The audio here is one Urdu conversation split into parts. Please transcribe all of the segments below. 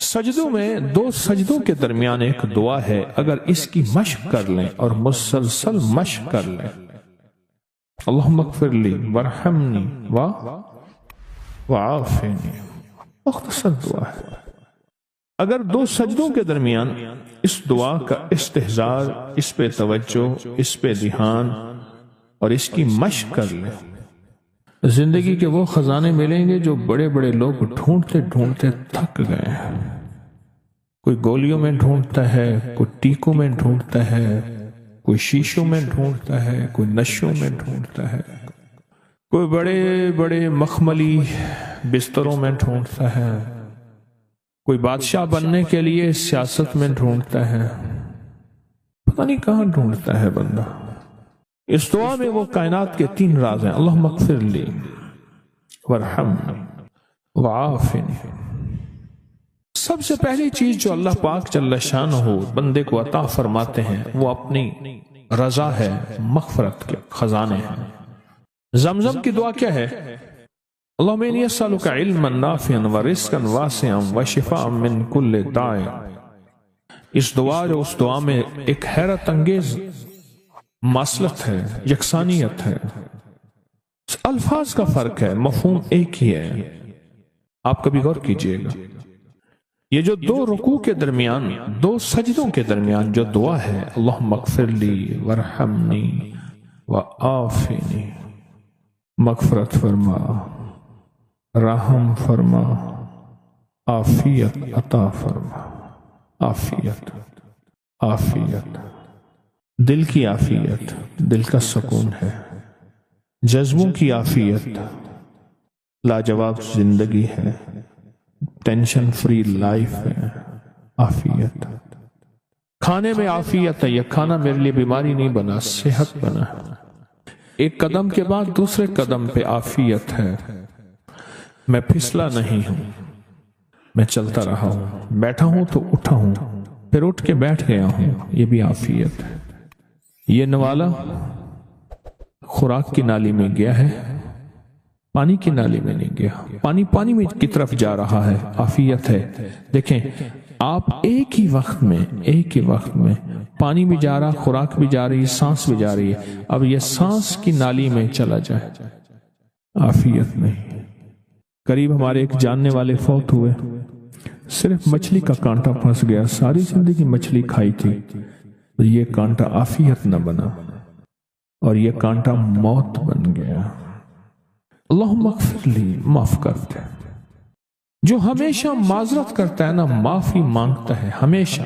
سجدوں میں دو سجدوں کے درمیان ایک دعا ہے، اگر اس کی مشق کر لیں اور مسلسل مشق کر لیں، اللہم اغفر لی ورحمنی وعافنی، مختصر دعا ہے۔ اگر دو سجدوں کے درمیان اس دعا کا استحضار، اس پہ توجہ، اس پہ دھیان اور اس کی مشق کر لیں، زندگی کے وہ خزانے ملیں گے جو بڑے بڑے لوگ ڈھونڈتے ڈھونڈتے تھک گئے ہیں۔ کوئی گولیوں میں ڈھونڈتا ہے، کوئی ٹیکوں میں ڈھونڈتا ہے، کوئی شیشوں میں ڈھونڈتا ہے، کوئی نشوں میں ڈھونڈتا ہے، کوئی بڑے بڑے مخملی بستروں میں ڈھونڈتا ہے، کوئی بادشاہ بننے کے لیے سیاست میں ڈھونڈتا ہے، پتہ نہیں کہاں ڈھونڈتا ہے بندہ۔ اس دعا میں وہ کائنات کے تین راز ہیں، اللہم اغفر لی ورحمنی وعافنی۔ سب سے پہلی چیز جو اللہ پاک جل شانہ بندے کو عطا فرماتے ہیں وہ اپنی رضا ہے، مغفرت کے خزانے ہیں۔ زمزم کی دعا کیا ہے؟ اللہم انی اسألک علما نافعا ورزقا واسعا وشفاء من کل داء۔ اس دعا میں ایک حیرت انگیز ماصلت ہے، یکسانیت ہے، الفاظ کا فرق ہے، مفہوم ایک ہی ہے۔ آپ کبھی غور کیجئے گا، یہ جو دو رکوع کے درمیان، دو سجدوں کے درمیان جو دعا ہے، اللہم اغفر لی ورحمنی وعافنی، مغفرت فرما، رحم فرما، عافیت عطا فرما، عافیت عافیت، دل کی عافیت، دل کا سکون ہے، جذبوں کی عافیت، لاجواب زندگی ہے، ٹینشن فری لائف ہے، عافیت۔ کھانے میں عافیت ہے، یہ کھانا میرے لیے بیماری نہیں بنا، صحت بنا۔ ایک قدم کے بعد دوسرے قدم پہ عافیت ہے، میں پھسلا نہیں ہوں، میں چلتا رہا ہوں، بیٹھا ہوں تو اٹھا ہوں، پھر اٹھ کے بیٹھ گیا ہوں، یہ بھی عافیت ہے۔ یہ نوالا خوراک کی نالی میں گیا ہے، پانی کی نالی میں نہیں گیا، پانی میں کی طرف جا رہا ہے، عافیت ہے۔ دیکھیں آپ ایک ہی وقت میں پانی بھی جا رہا، خوراک بھی جا رہی، سانس بھی جا رہی ہے، اب یہ سانس کی نالی میں چلا جائے، عافیت نہیں۔ قریب ہمارے ایک جاننے والے فوت ہوئے، صرف مچھلی کا کانٹا پھنس گیا، ساری زندگی مچھلی کھائی تھی، یہ کانٹا عافیت نہ بنا اور یہ کانٹا موت بن گیا۔ اللہم اغفر لی، معاف کر دے۔ جو ہمیشہ معذرت کرتا ہے نا، معافی مانگتا ہے ہمیشہ،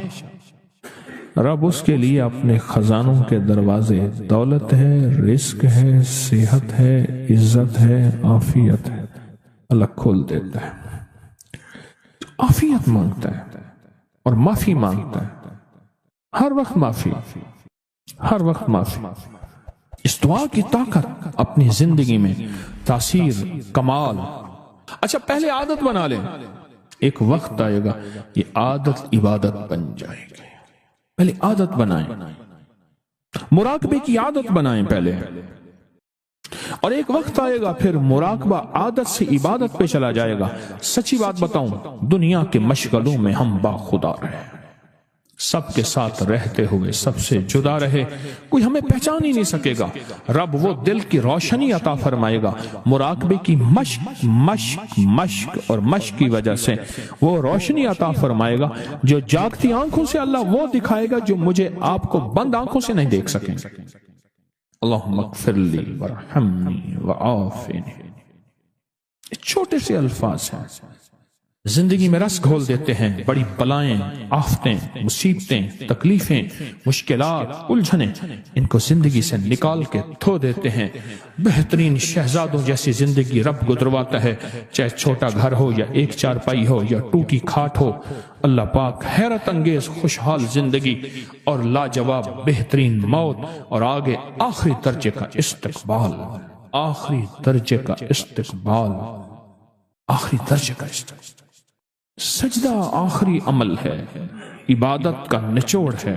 رب اس کے لیے اپنے خزانوں کے دروازے، دولت ہے، رزق ہے، صحت ہے، عزت ہے، عافیت ہے، اللہ کھول دیتا ہے۔ عافیت مانگتا ہے اور معافی مانگتا ہے، ہر وقت معافی، ہر وقت معافی۔ اس دعا کی طاقت اپنی زندگی میں تاثیر، کمال۔ اچھا پہلے عادت بنا لیں، ایک وقت آئے گا یہ عادت عبادت بن جائے گی۔ پہلے عادت بنائیں، مراقبے کی عادت بنائیں پہلے، اور ایک وقت آئے گا پھر مراقبہ عادت سے عبادت پہ چلا جائے گا۔ سچی بات بتاؤں، دنیا کے مشغلوں میں ہم باخدا رہے، سب کے ساتھ رہتے ہوئے سب سے جدا رہے، کوئی ہمیں پہچان ہی نہیں سکے گا۔ رب وہ دل کی روشنی عطا فرمائے گا، مراقبے کی مشق اور مشق کی وجہ سے وہ روشنی عطا فرمائے گا جو جاگتی آنکھوں سے اللہ وہ دکھائے گا جو مجھے آپ کو بند آنکھوں سے نہیں دیکھ سکیں۔ اللہم اغفر لی ورحمنی وعافنی، چھوٹے سے الفاظ ہیں، زندگی میں رس گھول دیتے ہیں۔ بڑی بلائیں، آفتیں، مصیبتیں، تکلیفیں، مشکلات، الجھنیں، ان کو زندگی سے نکال کے دھو دیتے ہیں۔ بہترین شہزادوں جیسی زندگی رب گزرواتا ہے، چاہے چھوٹا گھر ہو یا ایک چارپائی ہو یا ٹوٹی کھاٹ ہو، اللہ پاک حیرت انگیز خوشحال زندگی اور لاجواب بہترین موت، اور آگے آخری درجے کا استقبال، آخری درجے کا استقبال، آخری درجے کا استقبال۔ سجدہ آخری عمل ہے، عبادت کا نچوڑ ہے،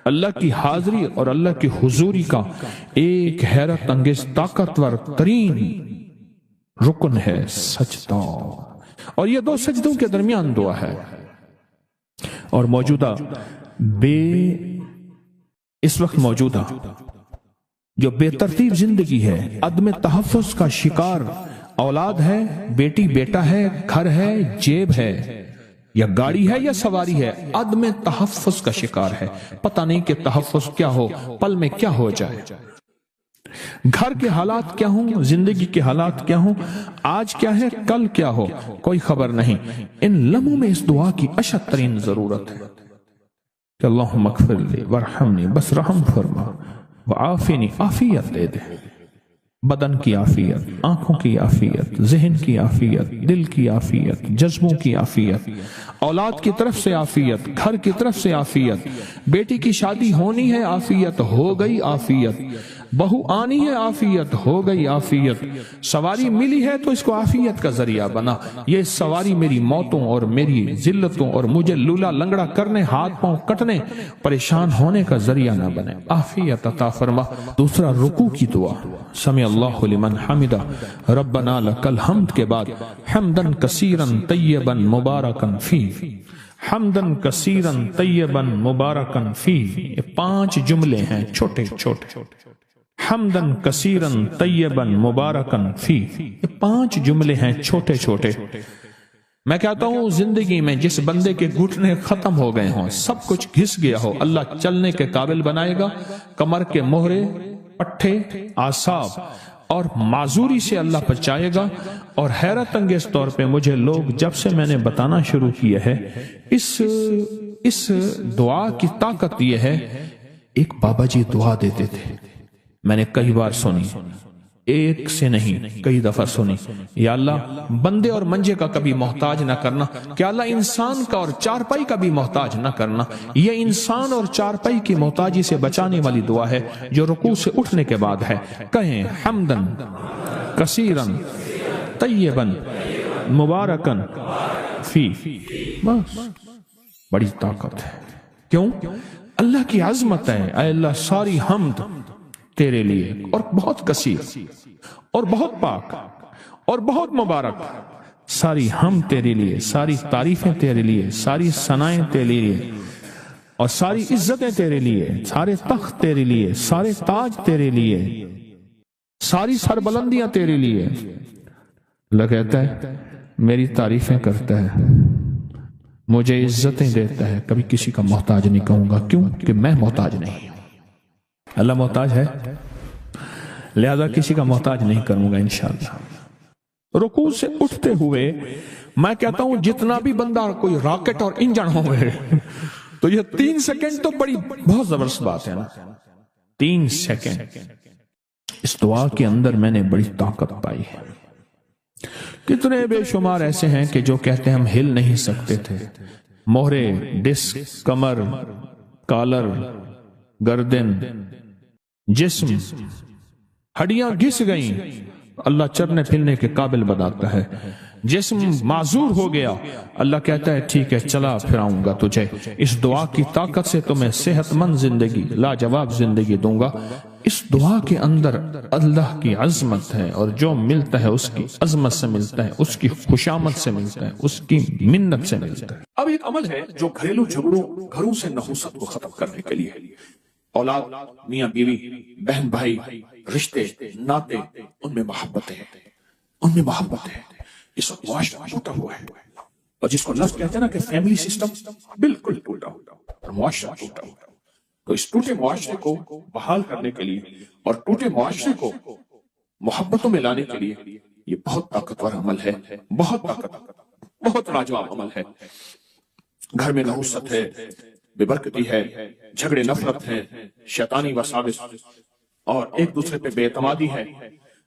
اللہ کی حاضری اور اللہ کی حضوری کا ایک حیرت انگیز طاقتور ترین رکن ہے سجدہ، اور یہ دو سجدوں کے درمیان دعا ہے۔ اور موجودہ اس وقت موجودہ جو بے ترتیب زندگی ہے، عدم تحفظ کا شکار اولاد ہے، بیٹی بیٹا ہے، گھر ہے، جیب ہے، یا گاڑی ہے یا سواری ہے، عدم تحفظ کا شکار ہے. پتہ نہیں کہ تحفظ کیا ہو، پل میں کیا ہو جائے، گھر کے حالات کیا ہوں، زندگی کے حالات کیا ہوں، آج کیا ہے کل کیا ہو، کوئی خبر نہیں. ان لمحوں میں اس دعا کی اشد ترین ضرورت ہے کہ اللہم اغفر لی ورحمنی، بس رحم فرما، وعافنی، عافیت دے دے، بدن کی عافیت، آنکھوں کی عافیت، ذہن کی عافیت، دل کی عافیت، جذبوں کی عافیت، اولاد کی طرف سے عافیت، گھر کی طرف سے عافیت، بیٹی کی شادی ہونی ہے عافیت، ہو گئی عافیت، بہو آنی ہے عافیت، ہو گئی عافیت، سواری ملی ہے تو اس کو عافیت کا ذریعہ بنا، یہ سواری میری موتوں اور میری ذلتوں اور مجھے لولا لنگڑا کرنے، ہاتھ پاؤں کٹنے، پریشان ہونے کا ذریعہ نہ بنے، عافیت عطا فرما. دوسرا رکوع کی دعا، سمع اللہ لمن حمدہ، ربنا لک الحمد کے بعد حمدن کثیرن طیبن مبارکن فی، حمدن کثیرن طیبن مبارکن فی، یہ 5 جملے ہیں چھوٹے چھوٹے، حمدن کثیرن طیبن مبارکن فی، یہ 5 جملے ہیں چھوٹے چھوٹے. میں کہتا ہوں زندگی میں جس بندے کے گھٹنے ختم ہو گئے ہوں، سب کچھ گھس گیا ہو، اللہ چلنے کے قابل بنائے گا، کمر کے مہرے، پٹھے، اعصاب اور معذوری سے اللہ بچائے گا. اور حیرت انگیز طور پہ مجھے لوگ جب سے میں نے بتانا شروع کیا ہے اس دعا کی طاقت یہ ہے. ایک بابا جی دعا دیتے تھے، میں نے کئی بار سنی، ایک سے نہیں کئی دفعہ سنی، یا اللہ بندے اور منجے کا کبھی محتاج نہ کرنا، کہ اللہ انسان کا اور چارپائی کا بھی محتاج نہ کرنا. یہ انسان اور چارپائی کی محتاجی سے بچانے والی دعا ہے جو رکوع سے اٹھنے کے بعد ہے. کہیں حمدن کثیرن طیبن مبارکن فی، بس بڑی طاقت ہے. کیوں؟ اللہ کی عظمت ہے. اے اللہ ساری حمد تیرے لیے، اور بہت کثیر اور بہت پاک اور بہت مبارک، ساری حمد تیرے لیے، ساری تعریفیں تیرے لیے، ساری ثنائیں تیرے لیے، اور ساری عزتیں تیرے لیے، سارے تخت تیرے لیے، سارے تاج تیرے لیے، ساری سربلندیاں تیرے لیے. اللہ کہتا ہے میری تعریفیں کرتا ہے، مجھے عزتیں دیتا ہے، کبھی کسی کا محتاج نہیں کہوں گا. کیوں؟ کہ میں محتاج نہیں ہوں. اللہ محتاج ہے، لہذا کسی کا محتاج نہیں کروں گا انشاءاللہ. رکوع سے اٹھتے ہوئے میں کہتا ہوں جتنا بھی بندہ کوئی راکٹ اور انجن ہوئے تو یہ 3 سیکنڈ تو بہت زبردست بات ہے نا. 3 سیکنڈ اس دعا کے اندر میں نے بڑی طاقت پائی ہے. کتنے بے شمار ایسے ہیں کہ جو کہتے ہیں ہم ہل نہیں سکتے تھے، مہرے، ڈسک، کمر، کالر، گردن، جسم، ہڈیاں گھس گئیں، اللہ چلنے پھرنے کے قابل بناتا ہے. جسم معذور ہو گیا، اللہ کہتا ہے ٹھیک ہے چلا پھراؤں گا تجھے. اس دعا کی طاقت سے تمہیں صحت مند زندگی، لاجواب زندگی دوں گا. اس دعا کے اندر اللہ کی عظمت ہے، اور جو ملتا ہے اس کی عظمت سے ملتا ہے، اس کی خوشامد سے ملتا ہے، اس کی منت سے ملتا ہے. اب ایک عمل ہے جو گھریلو جھگڑوں، گھروں سے نحوست کو ختم کرنے کے لیے، اولاد، میاں بیوی، بہن بھائی، رشتے ناتے، ان میں محبت ہے، ان میں محبت ہے. اس وقت معاشرہ ٹوٹا ہوا ہے، اور جس کو لفظ کہتے ہیں نا کہ فیملی سسٹم بالکل ٹوٹا ہوا اور معاشرہ ٹوٹا ہوا. تو اس ٹوٹے معاشرے کو بحال کرنے کے لیے اور ٹوٹے معاشرے کو محبتوں میں لانے کے لیے یہ بہت طاقتور عمل ہے، بہت لاجواب عمل ہے. گھر میں نحوست ہے، بے برکتی ہے، جھگڑے نفرت ہے، شیطانی وساوس اور ایک دوسرے پہ بے اعتمادی ہے.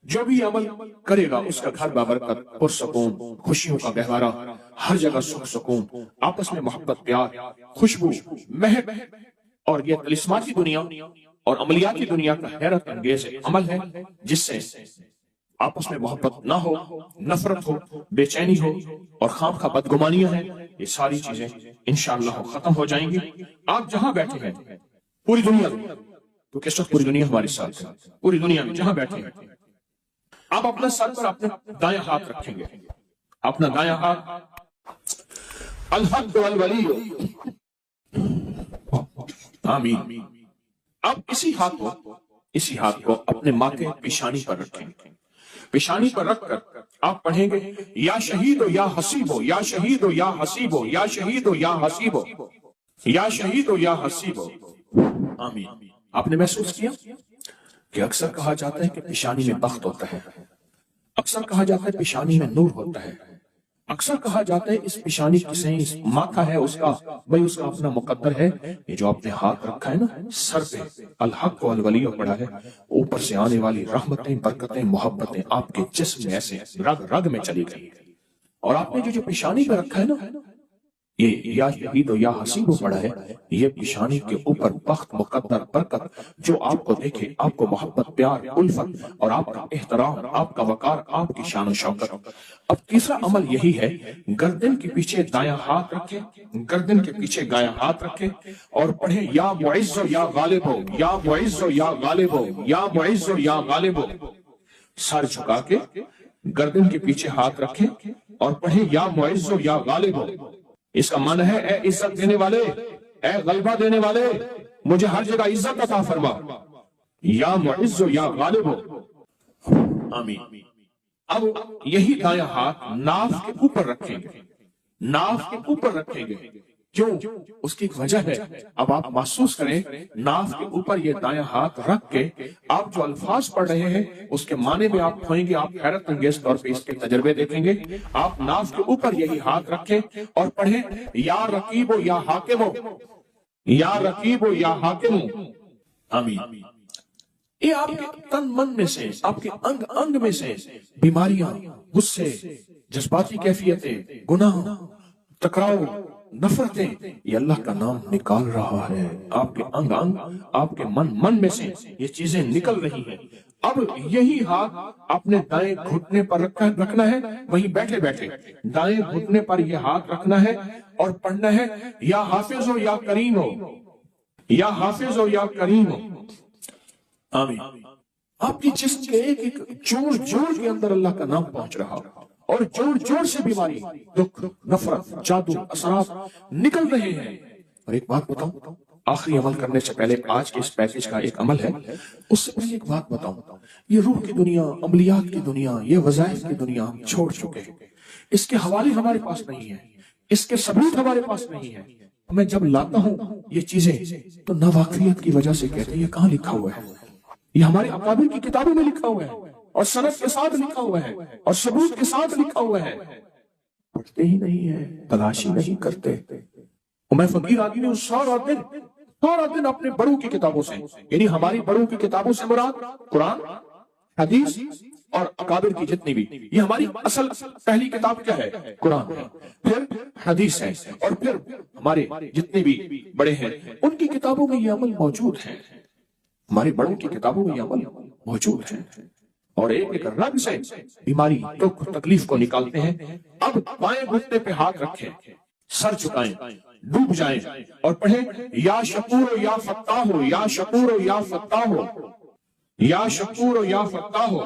جو بھی عمل کرے گا اس کا گھر بابرکت، پرسکون، خوشیوں کا گہوارہ، ہر جگہ سکھ سکون، آپس میں محبت، پیار، خوشبو، مہک. اور یہ طلسماتی دنیا اور عملیاتی دنیا کا حیرت انگیز عمل ہے جس سے آپس میں محبت نہ ہو، نفرت ہو، بے چینی ہو اور خام خواہ بدگمانیاں ہیں. یہ ساری چیزیں انشاءاللہ ختم ہو جائیں گی. آپ جہاں بیٹھے ہیں پوری دنیا میں، تو کس وقت پوری دنیا ہمارے ساتھ ہے، پوری دنیا میں جہاں بیٹھے ہیں آپ اپنا سر پر اپنے دایاں ہاتھ رکھیں گے. اپنا دایاں ہاتھ الحق والولی آمین۔ اب اسی ہاتھ کو اپنے ماں کے پیشانی پر رکھیں، پیشانی پر رکھ کر آپ پڑھیں گے یا شہید یا حسیب، یا شہید یا حسیب، یا شہید یا حسیب، یا شہید یا حسیب۔ آمین۔ آپ نے محسوس کیا کہ اکثر کہا جاتا ہے کہ پیشانی میں بخت ہوتا ہے، اکثر کہا جاتا ہے پیشانی میں نور ہوتا ہے، اکثر کہا جاتا ہے اس پیشانی کسے ماتھا ہے اس کا، بھئی اس کا اپنا مقدر ہے۔ یہ جو آپ نے ہاتھ رکھا ہے نا سر پہ، الحق والولی پڑا ہے، اوپر سے آنے والی رحمتیں، برکتیں، محبتیں آپ کے جسم میں ایسے رگ رگ میں چلی گئی، اور آپ نے جو پیشانی پہ رکھا ہے نا یہ یا شہید و یا حسیب پڑا ہے، یہ پیشانی کے اوپر بخت، مقدر، برکت جو آپ کو دیکھے، آپ کو محبت، پیار، الفت اور آپ کا احترام، آپ کا وقار، آپ کی شان و شوکت۔ اب تیسرا عمل یہی ہے، گردن کے پیچھے دایاں ہاتھ رکھے، گردن کے پیچھے دایاں ہاتھ رکھے اور پڑھیں یا معز و یا غالب ہو، یا معز و یا غالب ہو، یا معز و یا غالب ہو۔ سر جھکا کے گردن کے پیچھے ہاتھ رکھیں اور پڑھیں یا معز و یا غالب ہو۔ اس کا معنی ہے اے عزت دینے والے، اے غلبہ دینے والے، مجھے ہر جگہ عزت عطا فرما، یا معز و یا غالب ہو۔ آمین۔ اب یہی دایاں ہاتھ ناف کے اوپر رکھیں گے، ناف کے اوپر رکھیں گے۔ کیوں؟ اس کی ایک وجہ ہے، اب آپ محسوس کریں ناف کے اوپر یہ دایاں ہاتھ رکھ کے آپ جو الفاظ پڑھ رہے ہیں اس کے معنی میں آپ کھوئیں گے، آپ حیرت انگیز طور پہ اس کے تجربے دیکھیں گے۔ آپ ناف کے اوپر یہی ہاتھ رکھیں اور پڑھیں یا رقیب و یا حاکم ہو، یا رقیب و یا حاکم ہو۔ آمین۔ یہ آپ کے تن من میں سے، آپ کے انگ انگ میں سے بیماریاں، غصے، جذباتی کیفیتیں، گناہ، ٹکراؤ، نفرتیں، یہ اللہ کا نام نکال رہا ہے۔ آپ کے انگ انگ، آپ کے من میں سے یہ چیزیں نکل رہی ہیں۔ اب یہی ہاتھ اپنے دائیں گھٹنے پر رکھنا ہے، وہیں بیٹھے بیٹھے دائیں گھٹنے پر یہ ہاتھ رکھنا ہے اور پڑھنا ہے یا حافظ ہو یا کریم ہو، یا حافظ ہو یا کریم ہو۔ آمین۔ آپ کی جسم کے ایک ایک جوڑ جوڑ کے اندر اللہ کا نام پہنچ رہا اور جوڑ جوڑ سے بیماری، دکھ، نفرت، جادو، اثرات نکل رہے ہیں۔ اور ایک بات بتاؤں، آخری عمل کرنے سے پہلے آج کے اس پیکج کا ایک عمل ہے، اس سے پہلے ایک بات بتاؤں، یہ روح کی دنیا، عملیات کی دنیا، یہ وظائف کی دنیا ہم چھوڑ چکے ہیں۔ اس کے حوالے ہمارے پاس نہیں ہیں، اس کے ثبوت ہمارے پاس نہیں ہیں۔ میں جب لاتا ہوں یہ چیزیں تو ناواقفیت کی وجہ سے کہتے ہیں یہ کہاں لکھا ہوا ہے؟ یہ ہمارے اکابر کی کتابوں میں لکھا ہوا ہے اور سند کے ساتھ لکھا ہوا ہے اور ثبوت کے ساتھ لکھا ہوا ہے، پڑھتے ہی نہیں ہے، تلاشی نہیں کرتے۔ اور میں فقیر آدمی ہوں، سارا دن اپنے بڑوں کی کتابوں سے، یعنی ہماری بڑوں کی کتابوں سے مراد قرآن، حدیث اور اکابر کی جتنی بھی، یہ ہماری اصل پہلی کتاب کیا ہے؟ قرآن ہے، پھر حدیث ہے، اور پھر ہمارے جتنے بھی بڑے ہیں ان کی کتابوں میں یہ عمل موجود ہے، ہماری بڑوں کی کتابوں میں یہ عمل موجود ہے۔ اور ایک ایک رگ سے بیماری، دکھ، تکلیف کو نکالتے ہیں۔ اب بائیں گھٹنے پہ ہاتھ رکھیں، سر جھکائیں، ڈوب جائیں اور پڑھیں یا شکور یا فتاح ہو، یا شکور یا فتاح ہو، یا شکور یا فتاح ہو۔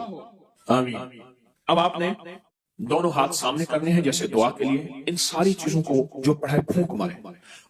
آمین۔ اب آپ نے دونوں ہاتھ سامنے کرنے ہیں جیسے دعا کے لیے، ان ساری چیزوں کو جو پڑھے پھونک ماریں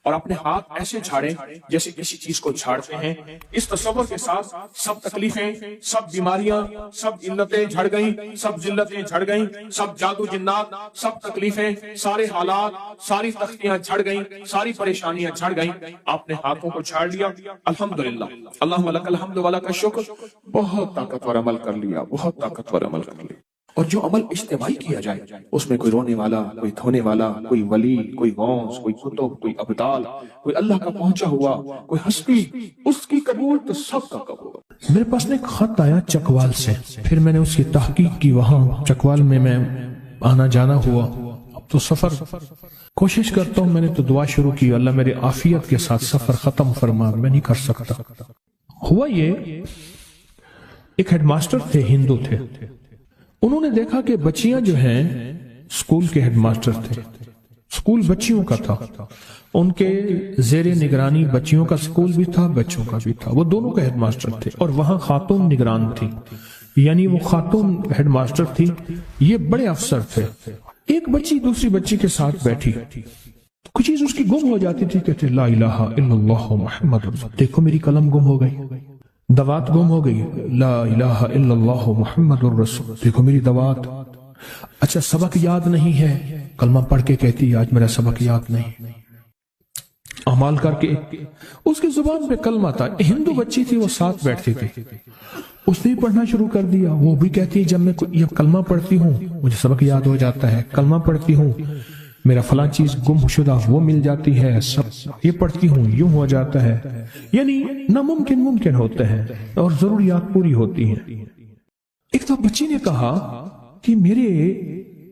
اور اپنے ہاتھ ایسے جھاڑیں جیسے کسی چیز کو جھاڑتے ہیں، اس تصور کے ساتھ سب تکلیفیں، سب بیماریاں، سب علتیں جھڑ گئیں، سب ذلتیں جھڑ گئیں، سب جادو جنات، سب تکلیفیں، سارے حالات، ساری تختیاں جھڑ گئیں، ساری پریشانیاں جھڑ گئیں۔ آپ نے ہاتھوں کو جھاڑ لیا، الحمدللہ، اللہم لک الحمد ولک الشکر، بہت طاقتور عمل کر لیا، بہت طاقتور عمل کر لیا۔ اور جو عمل اجتماعی کیا جائے اس میں کوئی رونے والا، کوئی دھونے والا، کوئی ولی، کوئی غوث، کوئی کتب، کوئی ابدال، کوئی اللہ کا پہنچا ہوا، کوئی ہستی، اس کی قبول تو سب کا قبول۔ میرے پاس ایک خط آیا چکوال سے، پھر میں نے اس کی تحقیق کی، وہاں چکوال میں آنا جانا ہوا۔ اب تو سفر کوشش کرتا ہوں، میں نے تو دعا شروع کی، اللہ میرے عافیت کے ساتھ سفر ختم فرما، میں نہیں کر سکتا۔ ہوا یہ، ایک ہیڈ ماسٹر تھے، ہندو تھے، انہوں نے دیکھا کہ بچیاں جو ہیں، سکول کے ہیڈ ماسٹر تھے، سکول بچیوں کا تھا، ان کے زیر نگرانی بچیوں کا سکول بھی تھا، بچوں کا بھی تھا، وہ دونوں کا ہیڈ ماسٹر تھے، اور وہاں خاتون نگران تھی، یعنی وہ خاتون ہیڈ ماسٹر تھی، یہ بڑے افسر تھے۔ ایک بچی دوسری بچی کے ساتھ بیٹھی، کچھ چیز اس کی گم ہو جاتی تھی، کہتے لا الہ الا اللہ محمد رسول، دیکھو میری قلم گم ہو گئی، دوات گم ہو گئی، لا الہ الا اللہ محمد رسول، دیکھو میری دوات۔ اچھا سبق یاد نہیں ہے، کلمہ پڑھ کے کہتی آج میرا سبق یاد نہیں، اعمال کر کے اس کی زبان پہ کلمہ تھا۔ ہندو بچی تھی، وہ ساتھ بیٹھتی تھی، اس نے پڑھنا شروع کر دیا، وہ بھی کہتی ہے جب میں یہ کلمہ پڑھتی ہوں مجھے سبق یاد ہو جاتا ہے، کلمہ پڑھتی ہوں میرا فلاں چیز گم شدہ وہ مل جاتی ہے، سب یہ پڑھتی ہوں یوں ہو جاتا ہے، یعنی ناممکن ممکن ہوتے ہیں اور ضروریات پوری ہوتی ہیں۔ ایک تو بچی نے کہا کہ میرے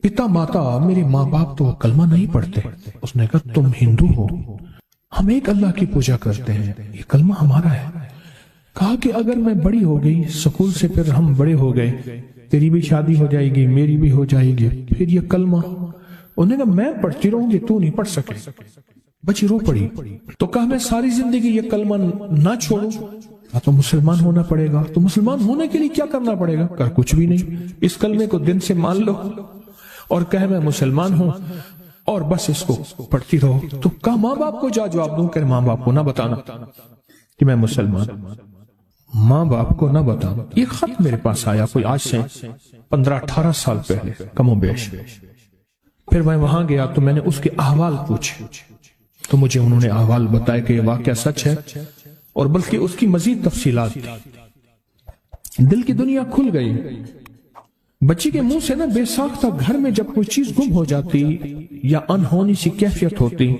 پتا ماتا، میرے ماں باپ تو کلمہ نہیں پڑھتے۔ اس نے کہا تم ہندو ہو، ہم ایک اللہ کی پوجا کرتے ہیں، یہ کلمہ ہمارا ہے۔ کہا کہ اگر میں بڑی ہو گئی، سکول سے پھر ہم بڑے ہو گئے، تیری بھی شادی ہو جائے گی، میری بھی ہو جائے گی، پھر یہ کلمہ، انہوں نے کہا میں پڑھتی رہوں گی، تو نہیں پڑھ سکے۔ بچی رو پڑی، تو کہا میں ساری زندگی یہ کلمہ نہ چھوڑوں، تو مسلمان ہونا پڑے گا۔ تو مسلمان ہونے کے لیے کیا کرنا پڑے گا؟ کہا کچھ بھی نہیں، اس کلمے کو دل سے مان لو اور کہے میں مسلمان ہوں اور بس اس کو پڑھتی رہو۔ تو کہا ماں باپ کو جا جواب دوں، کہ ماں باپ کو نہ بتانا کہ میں مسلمان، ماں باپ کو نہ بتانا۔ یہ خط میرے پاس آیا کوئی آج سے 15-18 سال پہلے کم و بیش۔ پھر میں وہاں گیا تو میں نے اس کے احوال پوچھے، تو مجھے انہوں نے احوال بتائے کہ یہ واقعہ سچ ہے، اور بلکہ اس کی مزید تفصیلات تھی۔ دل کی دنیا کھل گئی۔ بچی کے منہ سے نا بے ساختہ گھر میں جب کوئی چیز گم ہو جاتی یا انہونی سی کیفیت ہوتی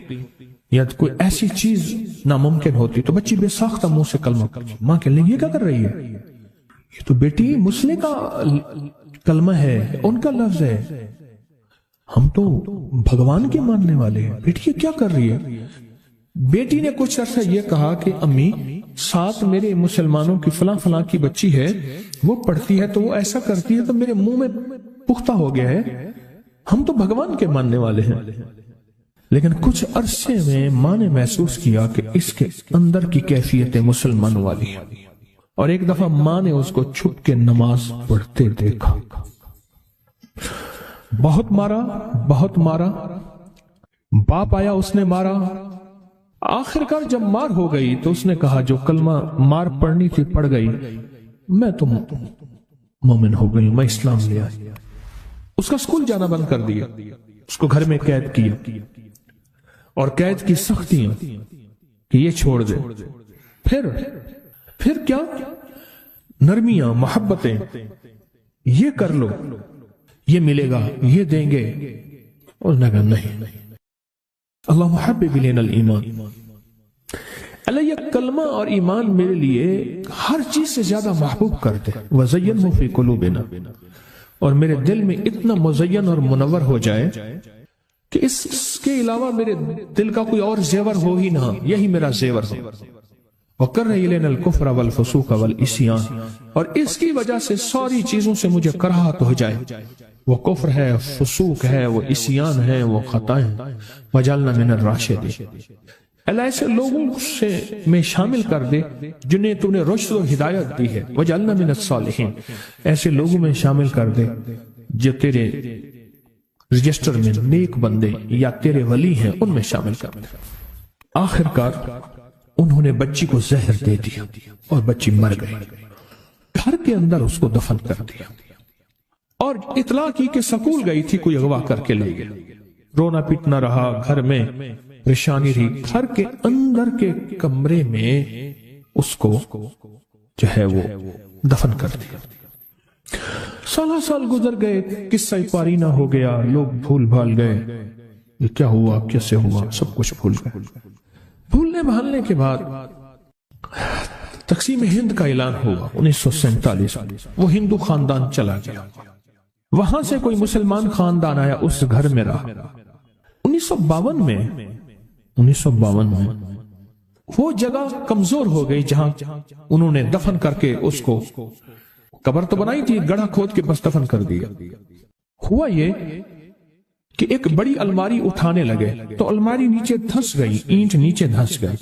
یا کوئی ایسی چیز ناممکن ہوتی تو بچی بے ساختہ منہ سے کلمہ کرتی۔ ماں کہنے لگی یہ کیا کر رہی ہے؟ یہ تو بیٹی مسلم کا کلمہ ہے، ان کا لفظ ہے، ہم تو بھگوان کے ماننے والے ہیں، بیٹی یہ کیا کر رہی ہے؟ بیٹی نے کچھ عرصہ یہ کہا کہ امی ساتھ میرے مسلمانوں کی فلاں فلاں کی بچی ہے، وہ پڑھتی ہے تو وہ ایسا کرتی ہے تو میرے منہ میں پختہ ہو گیا ہے، ہم تو بھگوان کے ماننے والے ہیں۔ لیکن کچھ عرصے میں ماں نے محسوس کیا کہ اس کے اندر کی کیفیت مسلمان والی ہے، اور ایک دفعہ ماں نے اس کو چھپ کے نماز پڑھتے دیکھا، بہت مارا، بہت مارا، باپ آیا اس نے مارا، آخر کار جب مار ہو گئی تو اس نے کہا جو کلمہ مار پڑھنی تھی پڑھ گئی، میں تو مومن ہو گئی، میں اسلام لیا۔ اس کا سکول جانا بند کر دیا، اس کو گھر میں قید کیا، اور قید کی سختیاں کہ یہ چھوڑ دے۔ پھر کیا نرمیاں، محبتیں، یہ کر لو، یہ ملے گا، یہ دیں گے، اور نے کہا نہیں، اللہ محبب الینا الایمان، اللہ یہ کلمہ اور ایمان میرے لیے ہر چیز سے زیادہ محبوب کر دے، وزینہ فی قلوبنا، اور میرے دل میں اتنا مزین اور منور ہو جائے کہ اس کے علاوہ میرے دل کا کوئی اور زیور ہو ہی نہ، یہی میرا زیور ہو۔ وَقَرَّ إِلَيْنَا الْكُفْرَ وَالْفُسُوقَ وَالْعِصْيَانَ، اور اس کی وجہ سے ساری چیزوں سے مجھے کراہت ہو جائے، وہ کفر ہے، فسوق ہے، وہ عصیان ہے، وہ خطائیں۔ وَجَعَلْنَا مِنَ الرَّاشِدِينَ، اللہ ایسے لوگوں سے میں شامل کر دے جنہیں تو نے رشد و ہدایت دی ہے۔ وَجَعَلْنَا مِنَ الصَّالِحِينَ، ایسے لوگوں میں شامل کر دے جو تیرے رجسٹر میں نیک بندے یا تیرے ولی ہیں، ان میں شامل کر دے۔ آخر کار انہوں نے بچی کو زہر دے دیا اور بچی مر گئی، گھر کے اندر اس کو دفن کر دیا، اور اطلاع کی کہ سکول گئی تھی، کوئی اغوا کر کے لے گیا۔ رونا پیٹنا رہا، گھر میں پریشانی رہی، گھر کے اندر کے کمرے میں اس کو جو ہے وہ دفن کر دیا۔ سالہ سال گزر گئے، قصہ پارینہ ہو گیا، لوگ بھول بھال گئے، یہ کیا ہوا، کیسے ہوا، سب کچھ بھول گئے۔ بھولنے بھالنے کے بعد تقسیم ہند کا اعلان ہوا 1947، وہ ہندو خاندان چلا گیا، وہاں سے کوئی مسلمان خاندان آیا، اس گھر میں رہا۔ 1952 میں وہ جگہ کمزور ہو گئی جہاں انہوں نے دفن کر کے اس کو، قبر تو بنائی تھی، گڑھا کھود کے بس دفن کر دیا۔ ہوا یہ کہ ایک بڑی الماری اٹھانے لگے تو الماری نیچے دھس گئی، اینٹ نیچے دھس گئی،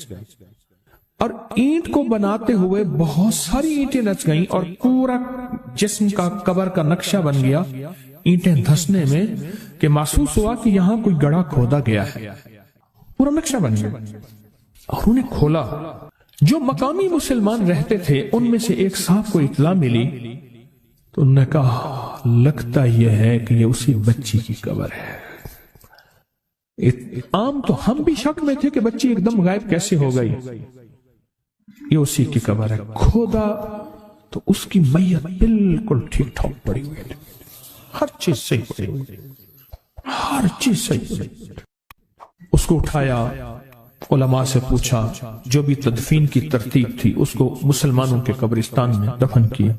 اور اینٹ کو بناتے ہوئے بہت ساری اینٹیں دھس گئیں، اور پورا جسم کا قبر کا نقشہ بن گیا اینٹیں دھسنے میں، کہ محسوس ہوا کہ یہاں کوئی گڑھا کھودا گیا ہے۔ پورا نقشہ بن گیا اور انہیں کھولا. جو مقامی مسلمان رہتے تھے ان میں سے ایک صاحب کو اطلاع ملی تو انہوں نے کہا لگتا یہ ہے کہ یہ اسی بچی کی قبر ہے. عام تو ہم بھی شک میں تھے کہ بچی ایک دم غائب کیسے ہو گئی. یہ اسی کی قبر ہے. کھودا تو اس کی میت بالکل ٹھیک ٹھاک پڑی ہوئی تھی. ہر چیز صحیح پڑی ہوئی, ہر چیز صحیح پڑی ہوئی. اس کو اٹھایا, علماء سے پوچھا, جو بھی تدفین کی ترتیب تھی اس کو مسلمانوں کے قبرستان میں دفن کیا.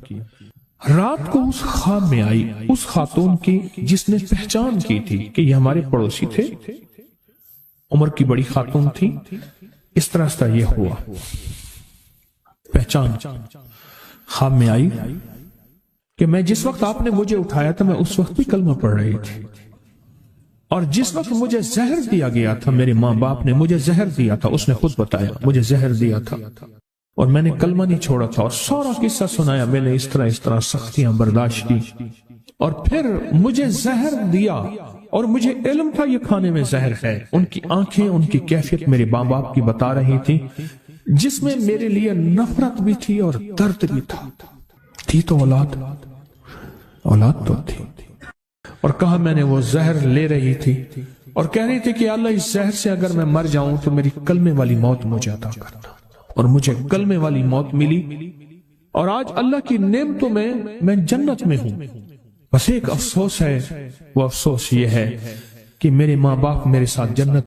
رات کو اس خواب میں آئی اس خاتون کی جس نے پہچان کی تھی کہ یہ ہمارے پڑوسی تھے, عمر کی بڑی خاتون تھی. اس طرح سے یہ ہوا پہچان. خواب میں آئی کہ میں جس وقت آپ نے مجھے اٹھایا تھا میں اس وقت بھی کلمہ پڑھ رہی تھی, اور جس وقت مجھے زہر دیا گیا تھا میرے ماں باپ نے مجھے زہر دیا تھا, اس نے خود بتایا مجھے زہر دیا تھا اور میں نے کلمہ نہیں چھوڑا تھا, اور سارا قصہ سنایا. میں نے اس طرح سختیاں برداشت کی اور پھر مجھے زہر دیا اور مجھے علم تھا یہ کھانے میں زہر ہے. ان کی آنکھیں, ان کی کیفیت میرے ماں باپ کی بتا رہی تھی جس میں میرے لیے نفرت بھی تھی اور درد بھی تھا. تھی تو اولاد تو تھی. اور کہا میں نے وہ زہر لے رہی تھی اور کہہ رہی تھی کہ اللہ اس زہر سے اگر میں مر جاؤں تو میری کلمے والی موت مجھے عطا کرنا. اور مجھے کلمے والی موت ملی اور آج اللہ کی نعمتوں میں جنت میں ہوں. بس ایک افسوس ہے, وہ افسوس یہ ہے کہ میرے ماں باپ میرے ساتھ جنت